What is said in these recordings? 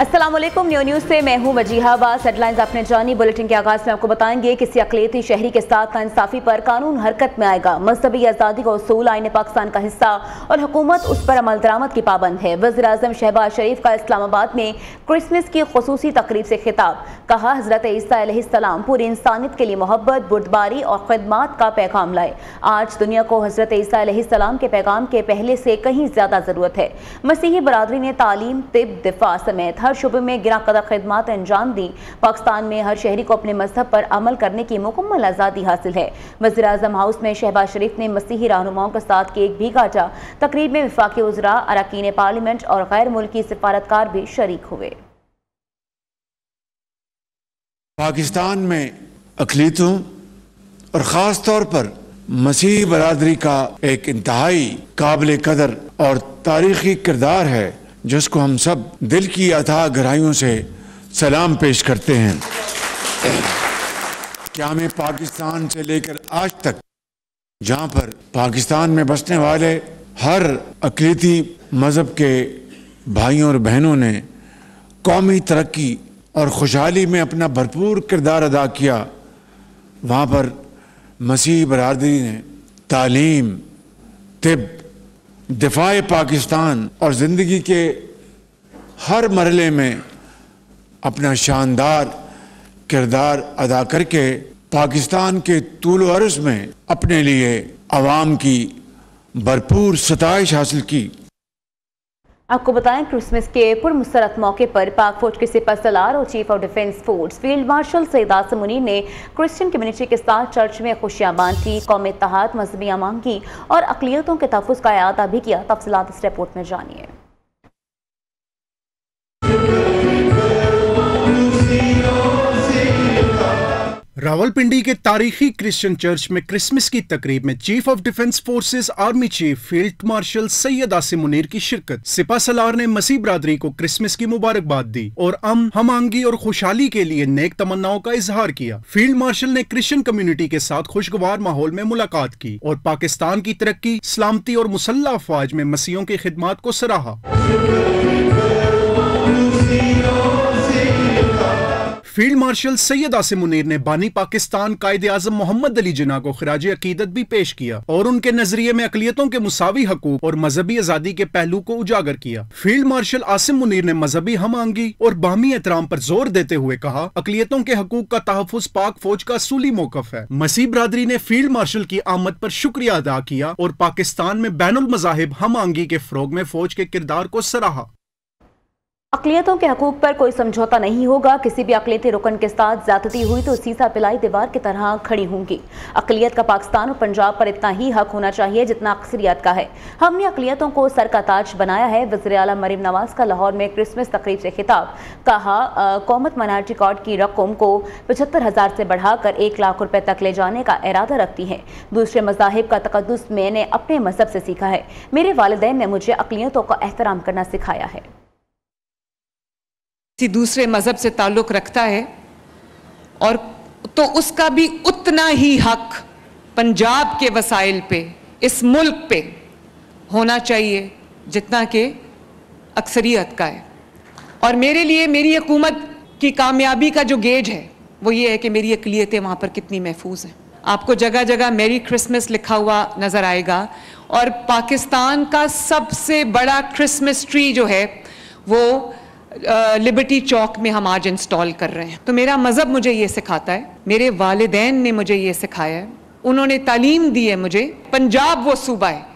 अस्सलाम वालेकुम। न्यूज़ से मैं हूं वजीहा अब्बास। हेडलाइंस अपने जानी बुलेटिन के आगाज में आपको बताएंगे किसी अक़लियती शहरी के साथ नाइंसाफी पर कानून हरकत में आएगा। मज़हबी आज़ादी का उसूल आईन पाकिस्तान का हिस्सा और हुकूमत उस पर अमल दरामद की पाबंद है। वज़ीर आज़म शहबाज शरीफ का इस्लामाबाद में क्रिसमस की खुसूसी तकरीब से खिताब। कहा, हज़रत ईसा अलैहिस्सलाम पूरी इंसानियत के लिए मोहब्बत, बुर्दबारी और खिदमत का पैगाम लाए। आज दुनिया को हज़रत ईसा अलैहिस्सलाम के पैगाम के पहले से कहीं ज़्यादा ज़रूरत है। मसीही बरादरी ने तालीम, तिब, दिफा समेत हर शुबे में गिरा कदर खिदमत अंजाम दी। पाकिस्तान में हर शहरी को अपने मजहब पर अमल करने की मुकम्मल आज़ादी हासिल है। वज़ीर आज़म हाउस में शहबाज शरीफ ने मसीही रहनुमाओं के साथ केक भी काटा। तकरीब में वफाकी उज़रा, अरकान पार्लियामेंट और गैर मुल्की सिफारतकार भी शरीक हुए। पाकिस्तान में अक़लियतों और ख़ास तौर पर मसीही बरादरी का एक इंतहाई काबिल कदर और तारीख़ी किरदार है, जिसको हम सब दिल की अथाह गहराइयों से सलाम पेश करते हैं। क्या हमें पाकिस्तान से लेकर आज तक, जहाँ पर पाकिस्तान में बसने वाले हर अक़लियती मज़हब के भाइयों और बहनों ने कौमी तरक्की और खुशहाली में अपना भरपूर किरदार अदा किया, वहाँ पर मसीही बरादरी ने तालीम, तिब, दिफाए पाकिस्तान और ज़िंदगी के हर मरहले में अपना शानदार किरदार अदा करके पाकिस्तान के तूल अर्ज़ में अपने लिए अवाम की भरपूर सताइश हासिल की। आपको बताएं, क्रिसमस के पुरमसरत मौके पर पाक फौज के सिपह सलार और chief of defence force field marshal Syed Asim Munir ने क्रिश्चियन कम्युनिटी के साथ चर्च में खुशियां बांटी, कौमी इत्तेहाद, मजहबी अमान की और अक़लियतों के तहफ़्फ़ुज़ का इआदा भी किया। तफसीलात इस रिपोर्ट में जानिए। रावलपिंडी के तारीखी क्रिश्चियन चर्च में क्रिसमस की तकरीब में chief of defence forces army chief field marshal Syed Asim Munir की शिरकत। सिपा सलार ने मसीह बरादरी को क्रिसमस की मुबारकबाद दी और हमआंगी और खुशहाली के लिए नेक तमन्नाओं का इजहार किया। फील्ड मार्शल ने क्रिश्चियन कम्युनिटी के साथ खुशगवार माहौल में मुलाकात की और पाकिस्तान की तरक्की, सलामती और मुसल्लह अफवाज में मसीहों की खिदमत को सराहा। फील्ड मार्शल सैयद आसिम मुनीर ने बानी पाकिस्तान कायदे आज़म मोहम्मद अली जिन्ना को खिराज अकीदत भी पेश किया और उनके नजरिए में अक़लियतों के मुसावी हकूक और मजहबी आज़ादी के पहलू को उजागर किया। फील्ड मार्शल आसिम मुनीर ने मजहबी हमआंगी और बाहमी एहतराम पर जोर देते हुए कहा, अक़लियतों के हकूक का तहफ़्फ़ुज़ पाक फौज का असूली मौक़िफ़ है। मसीह बरादरी ने फील्ड मार्शल की आमद पर शुक्रिया अदा किया और पाकिस्तान में बैनुल मज़ाहिब हमआंगी के फ़रोग़ में फौज के किरदार को सराहा। अक़लियतों के हकूक पर कोई समझौता नहीं होगा। किसी भी अक़लियती रुकन के साथ ज़्यादती हुई तो सीसा पिलाई दीवार की तरह खड़ी होंगी। अक़लियत का पाकिस्तान और पंजाब पर इतना ही हक होना चाहिए जितना अक्सरियत का है। हमने अक़लियतों को सर का ताज बनाया है। वज़ीर आला मरीम नवाज का लाहौर में क्रिसमस तकरीब से खिताब। कहा, कौमत माइनॉरिटी कार्ड की रकम को 75,000 से बढ़ाकर 1 लाख रुपए तक ले जाने का इरादा रखती है। दूसरे मज़ाहिब का तक़द्दुस मैंने अपने मज़हब से सीखा है। मेरे वालिदैन ने मुझे अक़लियतों का एहतराम करना सिखाया है। दूसरे मजहब से ताल्लुक रखता है और तो उसका भी उतना ही हक पंजाब के वसाइल पे, इस मुल्क पे होना चाहिए जितना कि अक्सरियत का है। और मेरे लिए मेरी हुकूमत की कामयाबी का जो गेज है वो ये है कि मेरी अक़लियतें वहाँ पर कितनी महफूज हैं। आपको जगह जगह मेरी क्रिसमस लिखा हुआ नज़र आएगा और पाकिस्तान का सबसे बड़ा क्रिसमस ट्री जो है वो लिबर्टी चौक में हम आज इंस्टॉल कर रहे हैं। तो मेरा मज़हब मुझे ये सिखाता है, मेरे वालिदैन ने मुझे ये सिखाया है, उन्होंने तालीम दी है मुझे। पंजाब वो सूबा है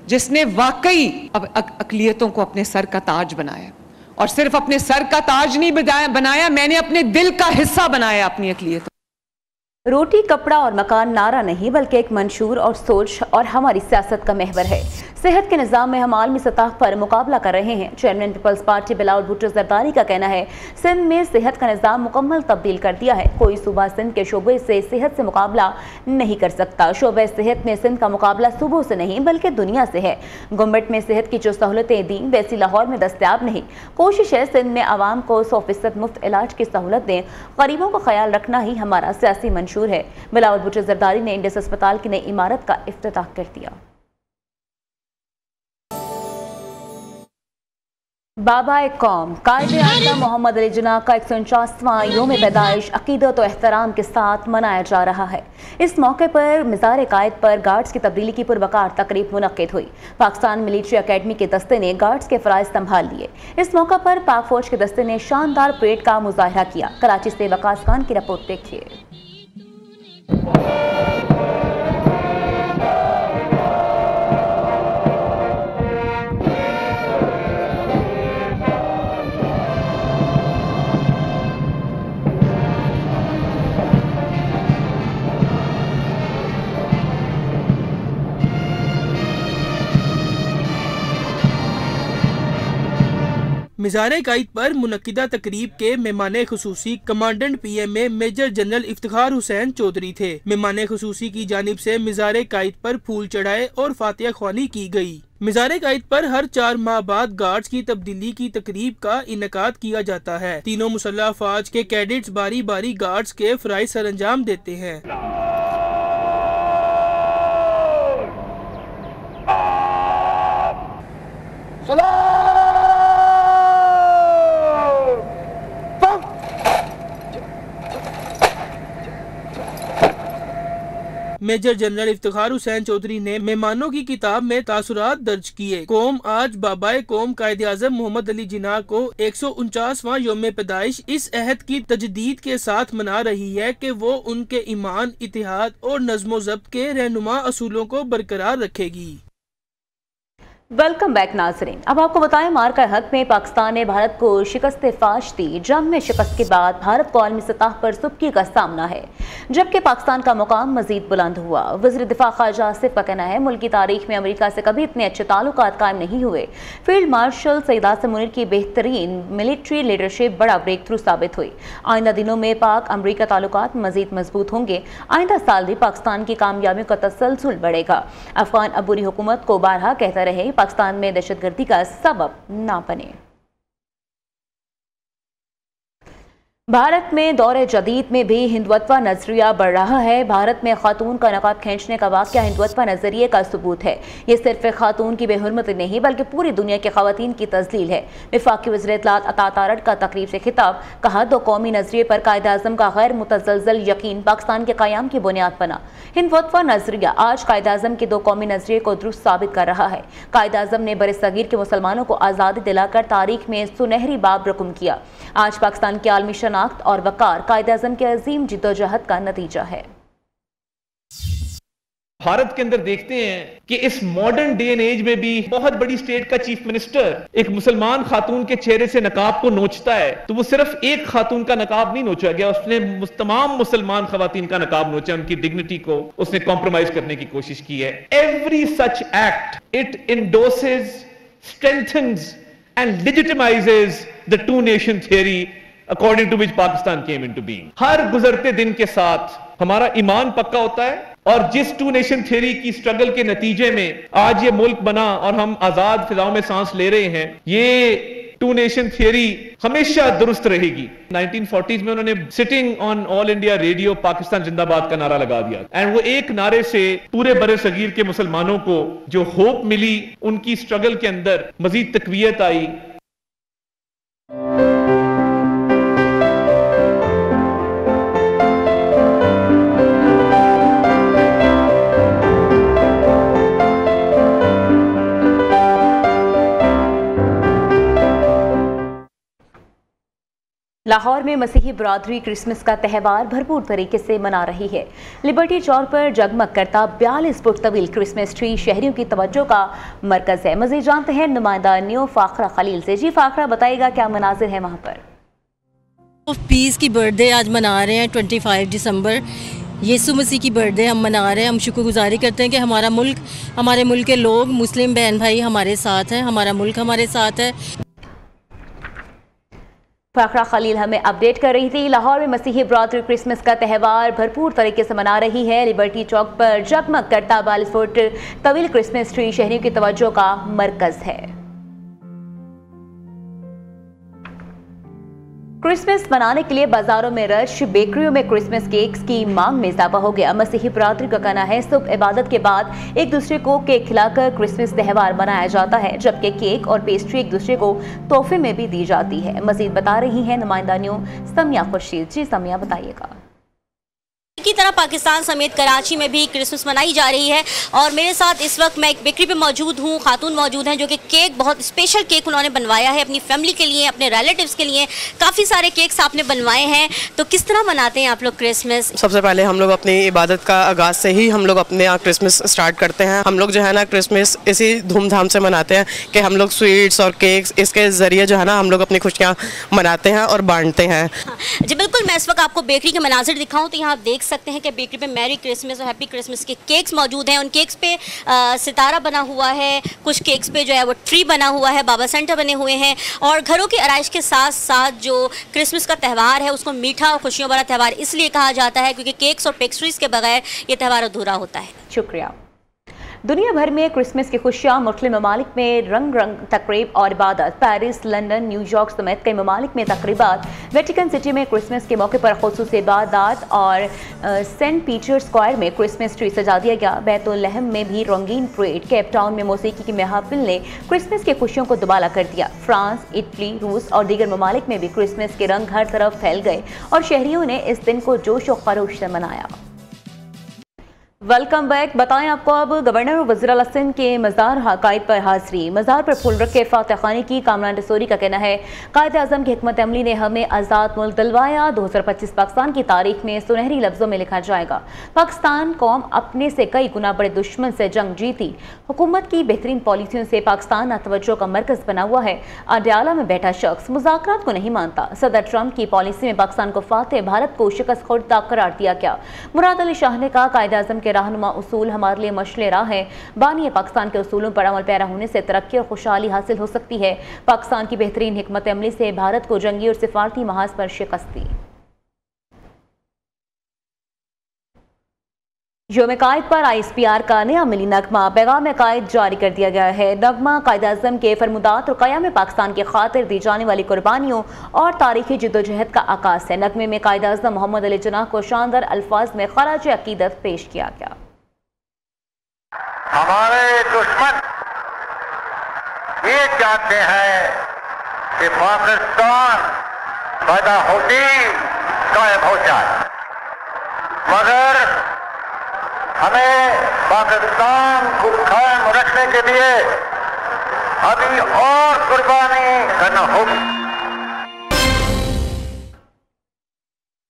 जिसने वाकई अक़लियतों को अपने सर का ताज बनाया और सिर्फ अपने सर का ताज नहीं बनाया, मैंने अपने दिल का हिस्सा बनाया अपनी अक़लियतों। रोटी, कपड़ा और मकान नारा नहीं बल्कि एक मंशूर और सोच और हमारी सियासत का महवर है। सेहत के निज़ाम में हम आलमी सतह पर मुकाबला कर रहे हैं। Chairman People's Party Bilawal Bhutto Zardari का कहना है, सिंध में सेहत का निज़ाम मुकम्मल तब्दील कर दिया है। कोई सूबा सिंध के शोबे से सेहत से मुकाबला नहीं कर सकता। शोबे सेहत में सिंध का मुकाबला सूबों से नहीं बल्कि दुनिया से है। गुम्बट में सेहत की जो सहूलतें दी वैसी लाहौर में दस्तियाब नहीं। कोशिश है सिंध में आवाम को 100% मुफ्त इलाज की सहूलत दें। गरीबों का ख्याल रखना ही हमारा सियासी मंशूर है। बिलावल भुट्टो जरदारी ने इंडस अस्पताल की नई इमारत का इफ्तिताह कर दिया। बाबा-ए-कौम कायदे-ए-आज़म मोहम्मद अली जिन्ना का 149वां योम पैदाइश अकीदत और एहतराम के साथ मनाया जा रहा है। इस मौके पर मिज़ार कायद पर गार्ड्स की तब्दीली की पुरवकार तकरीब मुनक्किद हुई। पाकिस्तान मिलिट्री अकेडमी के दस्ते ने गार्ड्स के फ़राइज़ संभाल लिए। इस मौका पर पाक फौज के दस्ते ने शानदार परेड का मुजाहरा किया। कराची से वकास खान की रिपोर्ट देखिए। मिज़ार कायद पर मुनक्किदा तकरीब के मेहमान खुसूसी commandant PMA major general Iftikhar Hussain Chaudhry थे। मेहमान खुसूसी की जानिब से मिज़ार कायद पर फूल चढ़ाए और फातिहा ख्वानी की गई। मिज़ार कायद पर हर 4 माह बाद गार्ड्स की तब्दीली की तकरीब का इनेकाद किया जाता है। तीनों मुसल्लह अफवाज के कैडेट्स बारी बारी गार्ड्स के फ़राइज़ सर अंजाम देते हैं। मेजर जनरल इफ्तिखार हुसैन चौधरी ने मेहमानों की किताब में तासुरात दर्ज किए। कौम आज बाबाए कौम कायदे-ए-आज़म मोहम्मद अली जिन्ना को 149वां योम पैदाइश इस अहद की तजदीद के साथ मना रही है कि वो उनके ईमान, इतिहाद और नज़्म ज़ब्त के रहनुमा असूलों को बरकरार रखेगी। वेलकम बैक नाज़रीन। अब आपको बताएं, मार्का हक में पाकिस्तान ने भारत को शिकस्त फाश दी। जंग में शिकस्त के बाद भारत को आलमी सतह पर सुबकी का सामना है, जबकि पाकिस्तान का मुकाम मजीद बुलंद हुआ। वज़ीर दिफा ख्वाजा आसिफ का कहना है, मुल्क की तारीख में अमेरिका से कभी इतने अच्छे ताल्लुकात कायम नहीं हुए। फील्ड मार्शल सैयद आसिम मुनीर की बेहतरीन मिलिट्री लीडरशिप बड़ा ब्रेक थ्रू साबित हुई। आइंदा दिनों में पाक अमरीका ताल्लुकात मजीद मजबूत होंगे। आइंदा साल भी पाकिस्तान की कामयाबियों का तसलसल बढ़ेगा। अफगान अबूरी हुकूमत को बारहा कहता रहे, पाकिस्तान में दहशतगर्दी का सबब ना बने। भारत में दौरे जदीद में भी हिंदुत्व नजरिया बढ़ रहा है। भारत में खातून का नकाब खींचने का वाक़या हिंदुत्व नजरिए का सबूत है। ये सिर्फ खातून की बेहुरमती नहीं बल्कि पूरी दुनिया के खवातीन की तजलील है। वफाकी वज़ीर इत्तलात अता तारड़ का तकरीब से खिताब, कहा दो कौमी नजरिए पर कायद-ए-आज़म का गैर मुतज़लज़ल यकीन पाकिस्तान के क़याम की बुनियाद बना। हिंदुत्व नजरिया आज कायद-ए-आज़म के दो कौमी नजरिए को दुरुस्त साबित कर रहा है। कायद-ए-आज़म ने बरसगीर के मुसलमानों को आज़ादी दिलाकर तारीख में सुनहरी बाब रकम किया। आज पाकिस्तान की आलमी शनाख्त और वकार कायद-ए-आज़म के अजीम जिद्दोजहद का नतीजा है। भारत के अंदर देखते हैं कि इस मॉडर्न डे एंड एज में भी बहुत बड़ी स्टेट का चीफ मिनिस्टर एक मुसलमान खातून के चेहरे से नकाब को नोचता है, तो वो सिर्फ एक खातून का नकाब नहीं नोचा गया, उसने तमाम मुसलमान खवातीन का नकाब नोचा, उनकी डिग्निटी को उसने कॉम्प्रोमाइज करने की कोशिश की है। Every such act it endorses, strengthens and legitimises the two nation theory according to which Pakistan came into being। हर गुजरते दिन के साथ हमारा ईमान पक्का होता है और जिस टू नेशन थ्योरी की स्ट्रगल के नतीजे में आज ये मुल्क बना और हम आजाद फिजाओं में सांस ले रहे हैं, ये टू नेशन थ्योरी हमेशा दुरुस्त रहेगी। 1940s में उन्होंने sitting on all India radio Pakistan जिंदाबाद का नारा लगा दिया एंड वो एक नारे से पूरे बरे सगीर के मुसलमानों को जो होप मिली, उनकी स्ट्रगल के अंदर मजीद तकवीयत आई। लाहौर में मसीही बरादरी क्रिसमस का त्यौहार भरपूर तरीके से मना रही है। लिबर्टी चौक पर जगमग करता 42 फुट तवील क्रिसमस ट्री शहरियों की तवज्जो का मरकज है। मज़ीद जानते हैं नुमाइंदा न्यू फाखरा खलील से। जी फाखरा, बताइएगा क्या मनाजिर है वहाँ पर? पीस की बर्थडे आज मना रहे हैं 25 दिसंबर। यीशु मसीह की बर्थडे हम मना रहे हैं। हम शुक्रगुजारी करते हैं कि हमारा मुल्क, हमारे मुल्क के लोग, मुस्लिम बहन भाई हमारे साथ हैं, हमारा मुल्क हमारे साथ है। फाखरा खलील हमें अपडेट कर रही थी। लाहौर में मसीही बरादरी क्रिसमस का त्यौहार भरपूर तरीके से मना रही है। लिबर्टी चौक पर जगमग करता 42 फुट तवील क्रिसमस ट्री शहरियों की तवज्जो का मरकज है। क्रिसमस मनाने के लिए बाजारों में रश, बेकरियों में क्रिसमस केक्स की मांग में इजाफा हो गया। मसीही बरादरी का कहना है सुबह इबादत के बाद एक दूसरे को केक खिलाकर क्रिसमस त्यौहार मनाया जाता है, जबकि केक और पेस्ट्री एक दूसरे को तोहफे में भी दी जाती है। मजीद बता रही है नुमाइंदा न्यूज़ समिया खुर्शीद। जी समिया, बताइएगा। की तरह पाकिस्तान समेत कराची में भी क्रिसमस मनाई जा रही है और मेरे साथ इस वक्त मैं एक बेकरी पे मौजूद हूँ। खातून मौजूद हैं जो कि केक, बहुत स्पेशल केक उन्होंने बनवाया है अपनी फैमिली के लिए, अपने रिलेटिव्स के लिए। काफ़ी सारे केक्स आपने बनवाए हैं, तो किस तरह मनाते हैं आप लोग क्रिसमस? सबसे पहले हम लोग अपनी इबादत का आगाज़ से ही हम लोग अपने यहाँ क्रिसमस स्टार्ट करते हैं। हम लोग जो है ना क्रिसमस इसी धूमधाम से मनाते हैं कि हम लोग स्वीट्स और केक्स इसके ज़रिए जो है ना हम लोग अपनी खुशियाँ मनाते हैं और बांटते हैं। जी बिल्कुल, मैं इस वक्त आपको बेकरी के मनाजिर दिखाऊँ तो यहाँ आप देख सकते हैं कि बेकरी पे मैरी क्रिसमस और हैप्पी क्रिसमस के केक्स मौजूद हैं। उन केक्स पे सितारा बना हुआ है, कुछ केक्स पे जो है वो ट्री बना हुआ है, बाबा सेंटा बने हुए हैं। और घरों की आराइश के साथ साथ जो क्रिसमस का त्यौहार है उसको मीठा और खुशियों वाला त्यौहार इसलिए कहा जाता है क्योंकि केक्स और पेस्ट्रीज के बगैर ये त्यौहार अधूरा होता है। शुक्रिया। दुनिया भर में क्रिसमस की खुशियां, मुस्लिम ममालिक में रंग रंग तकरीब और इबादत। पेरिस, लंदन, न्यूयॉर्क समेत कई ममालिक में तकरीबात। वेटिकन सिटी में क्रिसमस के मौके पर खुसूसी इबादत और सेंट पीटर स्क्वायर में क्रिसमस ट्री सजा दिया गया। बैतुल-लहम में भी रंगीन परेड। केप टाउन में मौसीकी की महफिल ने क्रिसमस की खुशियों को दुबाला कर दिया। फ्रांस, इटली, रूस और दीगर ममालिक में भी क्रिसमस के रंग हर तरफ फैल गए और शहरियों ने इस दिन को जोश और खरोश से मनाया। Welcome back. बताएं आपको अब गवर्नर और वज़ीर आला सिंध के मज़ार कायद पर हाज़री। मज़ार पर फूल रख के फातह खानी की। कामरान रसूरी का कहना है कायद आज़म की हिकमत अमली ने हमें आज़ाद मुल्क दिलवाया। 2025 पाकिस्तान की तारीख में सुनहरी लफ्ज़ों में लिखा जाएगा। पाकिस्तान कौम अपने से कई गुना बड़े दुश्मन से जंग जीती। हुकूमत की बेहतरीन पॉलिसियों से पाकिस्तान तवज्जो का मरकज़ बना हुआ है। अडयाला में बैठा शख्स मुज़ाकरात को नहीं मानता। सदर ट्रंप की पॉलिसी में पाकिस्तान को फातह, भारत को शिकस्त खुर्दा करार दिया गया। मुराद अली शाह ने कहा कायद आज़म के रहनुमा उसूल हमारे लिए मशले राह है। बानी पाकिस्तान के उसूलों पर अमल पैरा होने से तरक्की और खुशहाली हासिल हो सकती है। पाकिस्तान की बेहतरीन हिकमत अमली से भारत को जंगी और सिफारती महाज पर शिकस्त दी। योम कायद पर ISPR का नया मिली नगमा, पैगाम कायद जारी कर दिया गया है। नगमा कायद आज़म के फरमुदात और क़याम पाकिस्तान की खातिर दी जाने वाली कुर्बानियों और तारीखी जद्दोजहद का आकाश है। नगमे में कायद आज़म मोहम्मद अली जिन्ना को शानदार अल्फाज में खराज अकीदत पेश किया गया। हमारे दुश्मन ये चाहते हैं कि पाकिस्तान पैदा होती गायब हो जाए, मगर हमें पाकिस्तान को कायम रखने के लिए अभी और कुर्बानी करना होगी।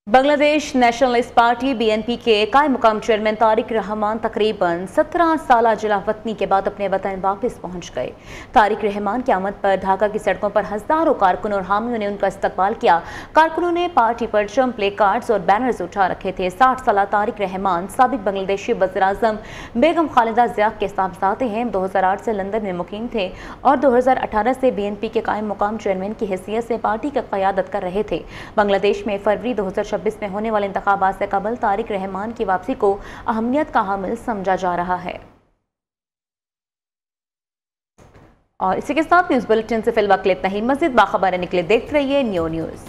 बांग्लादेश नेशनलिस्ट पार्टी BNP के कायम मुकाम चेयरमैन तारिक रहमान तकरीबन 17 साल जलावतनी के बाद अपने वतन वापस पहुंच गए। तारिक रहमान की आमद पर ढाका की सड़कों पर हजारों कारकुनों और हामियों ने उनका इस्तकबाल किया। कारकुनों ने पार्टी परचम, प्ले कार्ड्स और बैनर्स उठा रखे थे। 60 साल तारिक रहमान साबिक बांग्लादेशी वज़ीर आज़म बेगम खालिदा ज़िया के साहबजादे हैं। 2008 से लंदन में मुकीम थे और 2018 से BNP के कायम मुकाम चेयरमैन की हैसियत से पार्टी की क़यादत कर रहे थे। बांग्लादेश में फरवरी 2026 में होने वाले इंतखाबात से कबल तारिक रहमान की वापसी को अहमियत का हामिल समझा जा रहा है। और इसी के साथ न्यूज़ बुलेटिन से फिलहाल इतना ही। मज़ीद बाखबर निकले देखते रहिए न्यू न्यूज़।